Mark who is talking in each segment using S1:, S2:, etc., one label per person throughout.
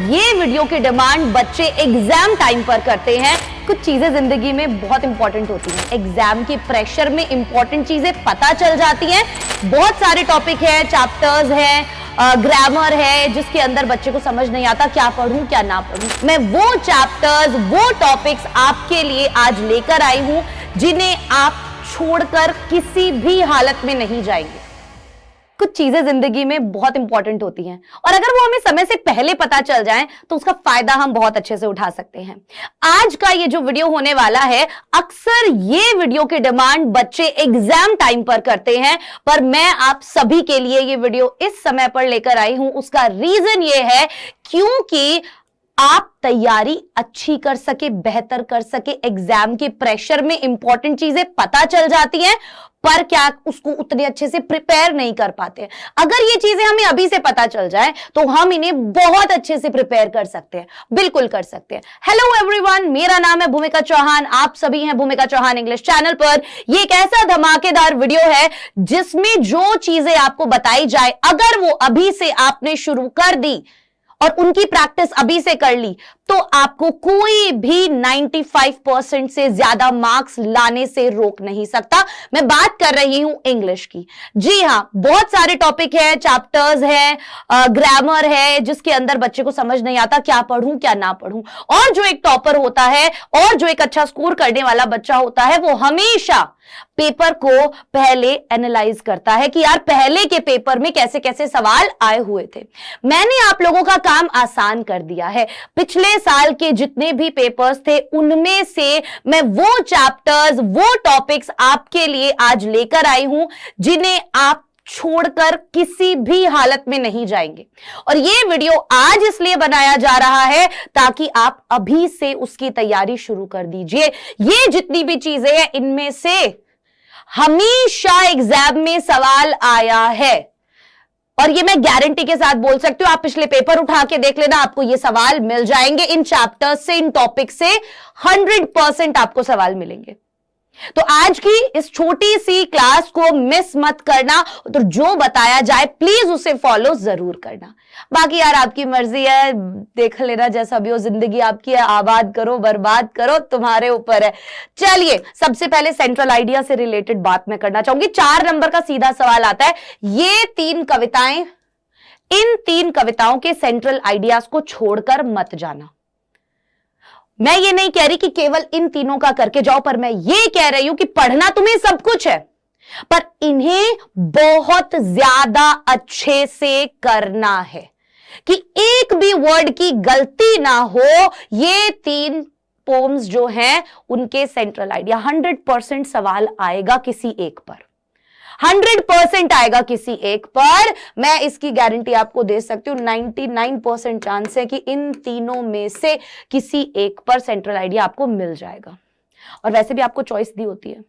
S1: ये वीडियो की डिमांड बच्चे एग्जाम टाइम पर करते हैं। कुछ चीजें जिंदगी में बहुत इंपॉर्टेंट होती हैं, एग्जाम के प्रेशर में इंपॉर्टेंट चीजें पता चल जाती हैं। बहुत सारे टॉपिक है, चैप्टर्स हैं, ग्रामर है, जिसके अंदर बच्चे को समझ नहीं आता क्या पढ़ूं क्या ना पढ़ूं। मैं वो चैप्टर्स, वो टॉपिक्स आपके लिए आज लेकर आई हूं जिन्हें आप छोड़कर किसी भी हालत में नहीं जाएंगे। कुछ चीजें जिंदगी में बहुत इंपॉर्टेंट होती हैं और अगर वो हमें समय से पहले पता चल जाए तो उसका फायदा हम बहुत अच्छे से उठा सकते हैं। आज का ये जो वीडियो होने वाला है, अक्सर ये वीडियो की डिमांड बच्चे एग्जाम टाइम पर करते हैं, पर मैं आप सभी के लिए ये वीडियो इस समय पर लेकर आई हूं। उसका रीजन ये है क्योंकि आप तैयारी अच्छी कर सके, बेहतर कर सके। एग्जाम के प्रेशर में इंपॉर्टेंट चीजें पता चल जाती हैं, पर क्या उसको उतने अच्छे से प्रिपेयर नहीं कर पाते। अगर ये चीजें हमें अभी से पता चल जाए तो हम इन्हें बहुत अच्छे से प्रिपेयर कर सकते हैं, बिल्कुल कर सकते हैं। हेलो एवरीवन, मेरा नाम है भूमिका चौहान, आप सभी हैं भूमिका चौहान इंग्लिश चैनल पर। ये एक ऐसा धमाकेदार वीडियो है जिसमें जो चीजें आपको बताई जाए, अगर वो अभी से आपने शुरू कर दी और उनकी प्रैक्टिस अभी से कर ली तो आपको कोई भी 95% से ज्यादा मार्क्स लाने से रोक नहीं सकता। मैं बात कर रही हूं इंग्लिश की। जी हां, बहुत सारे टॉपिक है, चैप्टर्स है, ग्रामर है, जिसके अंदर बच्चे को समझ नहीं आता क्या पढ़ूं क्या ना पढ़ूं। और जो एक टॉपर होता है और जो एक अच्छा स्कोर करने वाला बच्चा होता है, वो हमेशा पेपर को पहले एनालाइज करता है कि यार पहले के पेपर में कैसे कैसे सवाल आए हुए थे। मैंने आप लोगों का काम आसान कर दिया है। पिछले साल के जितने भी पेपर्स थे उनमें से मैं वो चैप्टर्स, वो टॉपिक्स आपके लिए आज लेकर आई हूं जिन्हें आप छोड़कर किसी भी हालत में नहीं जाएंगे। और ये वीडियो आज इसलिए बनाया जा रहा है ताकि आप अभी से उसकी तैयारी शुरू कर दीजिए। ये जितनी भी चीजें हैं इनमें से हमेशा एग्जाम में सवाल आया है और ये मैं गारंटी के साथ बोल सकती हूं। आप पिछले पेपर उठा के देख लेना, आपको ये सवाल मिल जाएंगे। इन चैप्टर्स से, इन टॉपिक से 100% आपको सवाल मिलेंगे। तो आज की इस छोटी सी क्लास को मिस मत करना, तो जो बताया जाए प्लीज उसे फॉलो जरूर करना। बाकी यार आपकी मर्जी है, देख लेना जैसा भी हो। जिंदगी आपकी है, आबाद करो बर्बाद करो, तुम्हारे ऊपर है। चलिए, सबसे पहले सेंट्रल आइडिया से रिलेटेड बात मैं करना चाहूंगी। 4 नंबर का सीधा सवाल आता है। ये 3 कविताएं, इन 3 कविताओं के सेंट्रल आइडियाज को छोड़कर मत जाना। मैं ये नहीं कह रही कि केवल इन तीनों का करके जाओ, पर मैं ये कह रही हूं कि पढ़ना तुम्हें सब कुछ है, पर इन्हें बहुत ज्यादा अच्छे से करना है कि एक भी वर्ड की गलती ना हो। ये 3 पोम्स जो हैं उनके सेंट्रल आइडिया 100% सवाल आएगा किसी एक पर, 100% आएगा किसी एक पर। मैं इसकी गारंटी आपको दे सकती हूं। 99% चांस है कि इन तीनों में से किसी एक पर सेंट्रल आइडिया आपको मिल जाएगा। और वैसे भी आपको चॉइस दी होती है,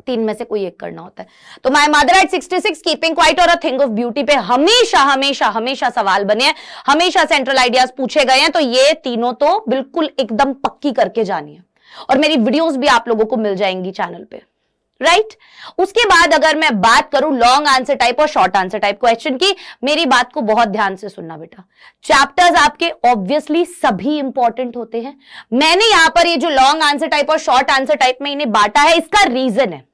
S1: 3 में से कोई एक करना होता है। तो my mother eight 66, keeping quiet और अ थिंग ऑफ ब्यूटी पे हमेशा हमेशा हमेशा सवाल बने हैं, हमेशा सेंट्रल आइडियाज पूछे गए हैं। तो ये तीनों तो बिल्कुल एकदम पक्की करके जानी है और मेरी वीडियोस भी आप लोगों को मिल जाएंगी चैनल पे, राइट। उसके बाद अगर मैं बात करूं लॉन्ग आंसर टाइप और शॉर्ट आंसर टाइप क्वेश्चन की, मेरी बात को बहुत ध्यान से सुनना बेटा। चैप्टर्स आपके ऑब्वियसली सभी इंपॉर्टेंट होते हैं। मैंने यहां पर ये जो लॉन्ग आंसर टाइप और शॉर्ट आंसर टाइप में इन्हें बांटा है, इसका रीजन है।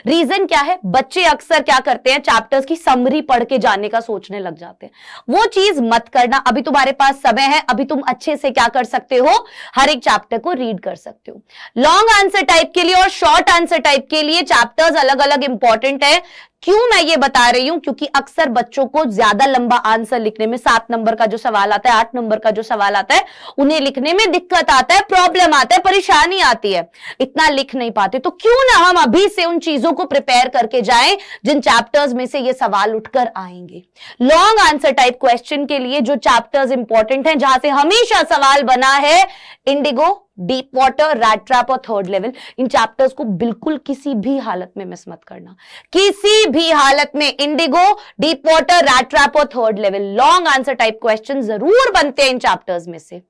S1: रीजन क्या है? बच्चे अक्सर क्या करते हैं, चैप्टर्स की समरी पढ़ के जाने का सोचने लग जाते हैं। वो चीज मत करना। अभी तुम्हारे पास समय है, अभी तुम अच्छे से क्या कर सकते हो, हर एक चैप्टर को रीड कर सकते हो। लॉन्ग आंसर टाइप के लिए और शॉर्ट आंसर टाइप के लिए चैप्टर्स अलग अलग इंपॉर्टेंट है। क्यों मैं ये बता रही हूं? क्योंकि अक्सर बच्चों को ज्यादा लंबा आंसर लिखने में, 7 नंबर का जो सवाल आता है, 8 नंबर का जो सवाल आता है, उन्हें लिखने में दिक्कत आता है, प्रॉब्लम आता है, परेशानी आती है, इतना लिख नहीं पाते। तो क्यों ना हम अभी से उन चीजों को प्रिपेयर करके जाएं जिन चैप्टर्स में से ये सवाल उठकर आएंगे। लॉन्ग आंसर टाइप क्वेश्चन के लिए जो चैप्टर्स इंपॉर्टेंट हैं, जहां से हमेशा सवाल बना है, Indigo, deep water, rat trap और थर्ड लेवल, इन चैप्टर्स को बिल्कुल किसी भी हालत में मिस मत करना। किसी भी हालत में Indigo, deep water, rat trap और third level, long answer type question जरूर बनते हैं इन चैप्टर्स में से।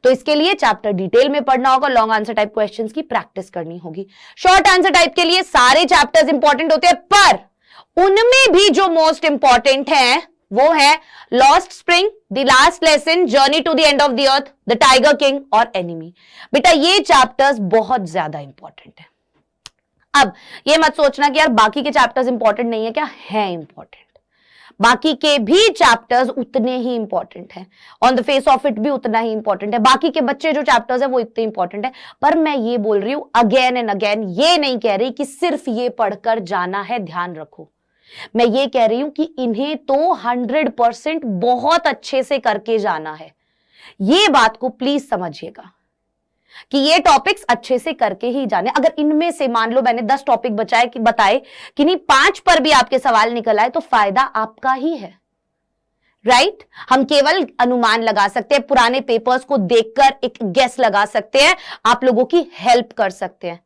S1: तो इसके लिए चैप्टर डिटेल में पढ़ना होगा, लॉन्ग आंसर टाइप क्वेश्चंस की प्रैक्टिस करनी होगी। शॉर्ट आंसर टाइप के लिए सारे चैप्टर्स इंपॉर्टेंट होते हैं, पर उनमें भी जो मोस्ट इंपॉर्टेंट हैं वो है lost spring, the last lesson, journey to the end of the earth, the tiger king और एनिमी। बेटा ये चैप्टर्स बहुत ज्यादा इंपॉर्टेंट है। अब ये मत सोचना कि यार बाकी के चैप्टर्स इंपॉर्टेंट नहीं है, क्या है इंपॉर्टेंट। बाकी के भी चैप्टर्स उतने ही इंपॉर्टेंट हैं, on the face of it भी उतना ही इंपॉर्टेंट है। बाकी के बच्चे जो चैप्टर्स है वो इतने इंपॉर्टेंट है, पर मैं ये बोल रही हूं अगेन एंड अगेन, ये नहीं कह रही कि सिर्फ ये पढ़कर जाना है, ध्यान रखो। मैं ये कह रही हूं कि इन्हें तो 100% बहुत अच्छे से करके जाना है। ये बात को प्लीज समझिएगा कि ये टॉपिक्स अच्छे से करके ही जाने। अगर इनमें से मान लो मैंने 10 टॉपिक बताए कि नहीं 5 पर भी आपके सवाल निकल आए तो फायदा आपका ही है, राइट? हम केवल अनुमान लगा सकते हैं, पुराने पेपर्स को देखकर एक गेस लगा सकते हैं, आप लोगों की हेल्प कर सकते हैं,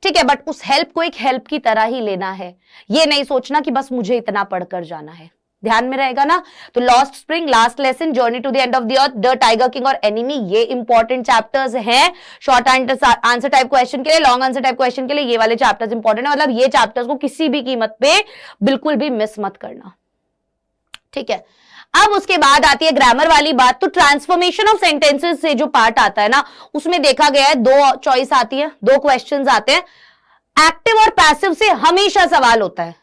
S1: ठीक है। बट उस हेल्प को एक हेल्प की तरह ही लेना है, ये नहीं सोचना कि बस मुझे इतना पढ़कर जाना है। ध्यान में रहेगा ना? तो lost spring, last lesson, journey to the end of the earth, the tiger king और एनिमी, ये इंपॉर्टेंट चैप्टर्स हैं शॉर्ट आंसर टाइप क्वेश्चन के लिए, लॉन्ग आंसर टाइप क्वेश्चन के लिए ये वाले चैप्टर्स इंपॉर्टेंट है। मतलब ये चैप्टर्स को किसी भी कीमत पे बिल्कुल भी मिस मत करना, ठीक है। अब उसके बाद आती है ग्रामर वाली बात। तो ट्रांसफॉर्मेशन ऑफ सेंटेंसेस से जो पार्ट आता है ना, उसमें देखा गया है 2 चॉइस आती है, 2 क्वेश्चंस आते हैं। एक्टिव और पैसिव से हमेशा सवाल होता है,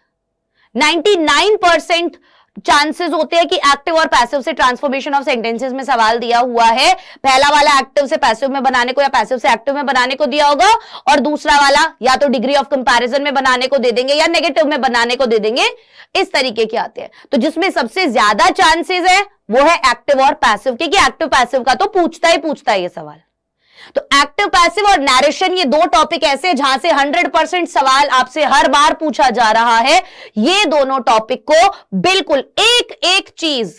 S1: 99% चांसेस होते हैं कि एक्टिव और पैसिव से ट्रांसफॉर्मेशन ऑफ सेंटेंसेस में सवाल दिया हुआ है। पहला वाला एक्टिव से पैसिव में बनाने को या पैसिव से एक्टिव में बनाने को दिया होगा, और दूसरा वाला या तो डिग्री ऑफ कंपैरिजन में बनाने को दे देंगे या नेगेटिव में बनाने को दे देंगे, इस तरीके के आते हैं। तो जिसमें सबसे ज्यादा चांसेस है वो है एक्टिव और पैसिव के, कि एक्टिव पैसिव का तो पूछता है ये सवाल। तो एक्टिव पैसिव और नैरेशन, ये 2 टॉपिक ऐसे जहां से 100% सवाल आपसे हर बार पूछा जा रहा है। ये दोनों टॉपिक को बिल्कुल एक एक चीज,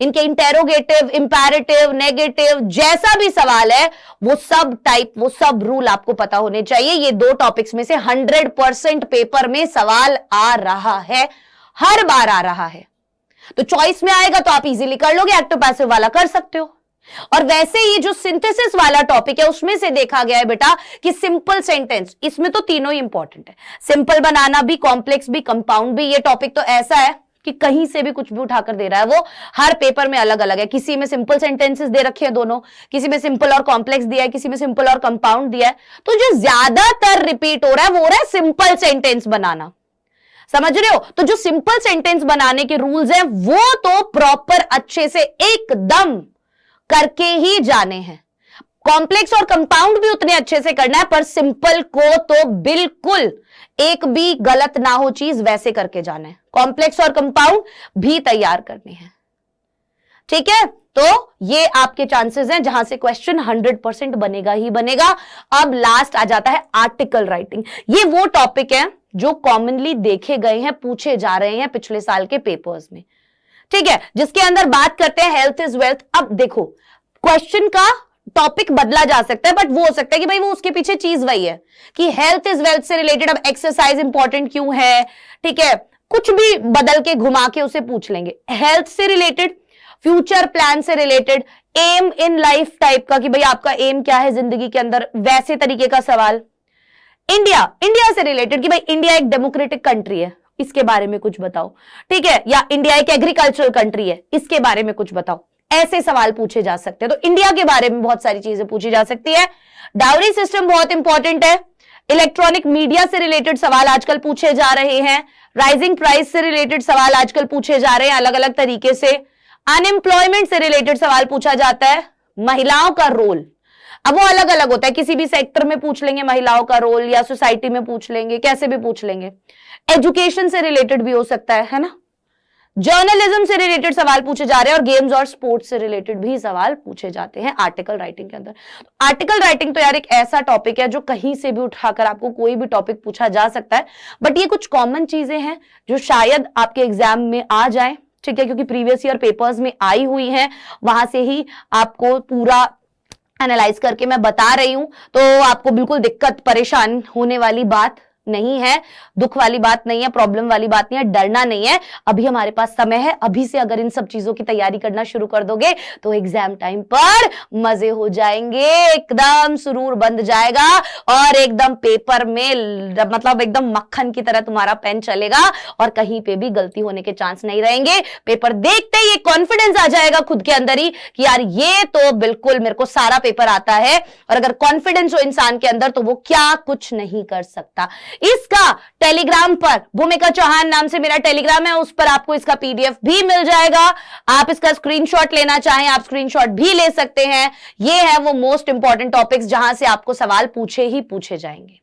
S1: इनके इंटेरोगेटिव, इंपैरेटिव, नेगेटिव, जैसा भी सवाल है वो सब टाइप, वो सब रूल आपको पता होने चाहिए। ये 2 टॉपिक्स में से 100% पेपर में सवाल आ रहा है, हर बार आ रहा है। तो चॉइस में आएगा तो आप इजीली कर लोगे, एक्टिव पैसिव वाला कर सकते हो। और वैसे ही जो सिंथेसिस वाला टॉपिक है उसमें से देखा गया है बेटा कि सिंपल सेंटेंस, इसमें तो तीनों ही इंपॉर्टेंट है, सिंपल बनाना भी, कॉम्प्लेक्स भी, कंपाउंड भी। ये टॉपिक तो ऐसा है कि कहीं से भी कुछ भी उठाकर दे रहा है, वो हर पेपर में अलग अलग है। किसी में सिंपल सेंटेंसेस दे रखे हैं दोनों, किसी में सिंपल और कॉम्प्लेक्स दिया है, किसी में सिंपल और कंपाउंड दिया है। तो जो ज्यादातर रिपीट हो रहा है वो हो रहा है सिंपल सेंटेंस बनाना, समझ रहे हो? तो जो सिंपल सेंटेंस बनाने के रूल्स हैं वो तो प्रॉपर अच्छे से एकदम करके ही जाने हैं। कॉम्प्लेक्स और कंपाउंड भी उतने अच्छे से करना है, पर सिंपल को तो बिल्कुल एक भी गलत ना हो चीज वैसे करके जाना है। कॉम्प्लेक्स और कंपाउंड भी तैयार करने हैं, ठीक है। तो ये आपके चांसेस हैं जहां से क्वेश्चन 100% बनेगा ही बनेगा। अब लास्ट आ जाता है आर्टिकल राइटिंग। ये वो टॉपिक है जो कॉमनली देखे गए हैं, पूछे जा रहे हैं पिछले साल के पेपर्स में, ठीक है, जिसके अंदर बात करते हैं हेल्थ इज वेल्थ। अब देखो क्वेश्चन का टॉपिक बदला जा सकता है, बट वो हो सकता है कि भाई वो उसके पीछे चीज वही है कि हेल्थ इज वेल्थ से रिलेटेड अब एक्सरसाइज इंपॉर्टेंट क्यों है, ठीक है, कुछ भी बदल के घुमा के उसे पूछ लेंगे। हेल्थ से रिलेटेड, फ्यूचर प्लान से related, aim in life type का कि भाई आपका एम क्या है जिंदगी के अंदर, वैसे तरीके का सवाल। इंडिया से रिलेटेड कि भाई इंडिया एक डेमोक्रेटिक कंट्री है, इसके बारे में कुछ बताओ, ठीक है, या इंडिया एक एग्रीकल्चरल कंट्री है, इसके बारे में कुछ बताओ। ऐसे सवाल पूछे जा सकते हैं। तो इंडिया के बारे में बहुत सारी चीजें पूछी जा सकती है। डाउरी सिस्टम बहुत इंपॉर्टेंट है। इलेक्ट्रॉनिक मीडिया से रिलेटेड सवाल आजकल पूछे जा रहे हैं। राइजिंग प्राइस से रिलेटेड सवाल आजकल पूछे जा रहे हैं अलग अलग तरीके से। अनएम्प्लॉयमेंट से रिलेटेड सवाल पूछा जाता है। महिलाओं का रोल, अब वो अलग अलग होता है, किसी भी सेक्टर में पूछ लेंगे महिलाओं का रोल, या सोसाइटी में पूछ लेंगे, कैसे भी पूछ लेंगे। एजुकेशन से रिलेटेड भी हो सकता है ना। जर्नलिज्म से रिलेटेड सवाल पूछे जा रहे हैं, और गेम्स और स्पोर्ट्स से रिलेटेड भी सवाल पूछे जाते हैं आर्टिकल राइटिंग के अंदर। आर्टिकल राइटिंग तो यार एक ऐसा टॉपिक है जो कहीं से भी उठाकर आपको कोई भी टॉपिक पूछा जा सकता है, बट ये कुछ कॉमन चीजें हैं जो शायद आपके एग्जाम में आ जाए, ठीक है, क्योंकि प्रीवियस ईयर पेपर्स में आई हुई हैं, वहां से ही आपको पूरा एनालाइज करके मैं बता रही हूं, तो आपको बिल्कुल दिक्कत परेशान होने वाली बात नहीं है, दुख वाली बात नहीं है, प्रॉब्लम वाली बात नहीं है, डरना नहीं है। अभी हमारे पास समय है, अभी से अगर इन सब चीजों की तैयारी करना शुरू कर दोगे तो एग्जाम टाइम पर मजे हो जाएंगे, एकदम सुरूर बंध जाएगा और एकदम पेपर में मतलब एकदम मक्खन की तरह तुम्हारा पेन चलेगा और कहीं पे भी गलती होने के चांस नहीं रहेंगे। पेपर देखते ही ये कॉन्फिडेंस आ जाएगा खुद के अंदर ही कि यार ये तो बिल्कुल मेरे को सारा पेपर आता है, और अगर कॉन्फिडेंस हो इंसान के अंदर तो वो क्या कुछ नहीं कर सकता। इसका टेलीग्राम पर, भूमिका चौहान नाम से मेरा टेलीग्राम है, उस पर आपको इसका पीडीएफ भी मिल जाएगा। आप इसका स्क्रीनशॉट लेना चाहें आप स्क्रीनशॉट भी ले सकते हैं। ये है वो मोस्ट इंपॉर्टेंट टॉपिक्स जहां से आपको सवाल पूछे ही पूछे जाएंगे।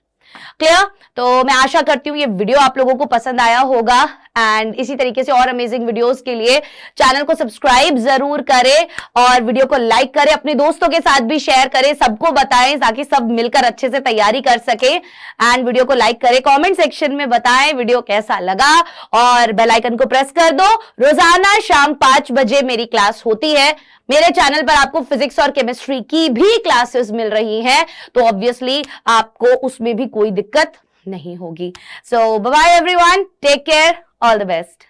S1: क्लियर? तो मैं आशा करती हूं ये वीडियो आप लोगों को पसंद आया होगा, एंड इसी तरीके से और अमेजिंग वीडियोस के लिए चैनल को सब्सक्राइब जरूर करें और वीडियो को लाइक करें, अपने दोस्तों के साथ भी शेयर करें, सबको बताएं ताकि सब मिलकर अच्छे से तैयारी कर सके। एंड वीडियो को लाइक करें, कमेंट सेक्शन में बताएं वीडियो कैसा लगा और बेल आइकन को प्रेस कर दो। रोजाना शाम 5 बजे मेरी क्लास होती है। मेरे चैनल पर आपको फिजिक्स और केमिस्ट्री की भी क्लासेस मिल रही हैं, तो ऑब्वियसली आपको उसमें भी कोई दिक्कत नहीं होगी। So bye bye everyone, take care, all the best.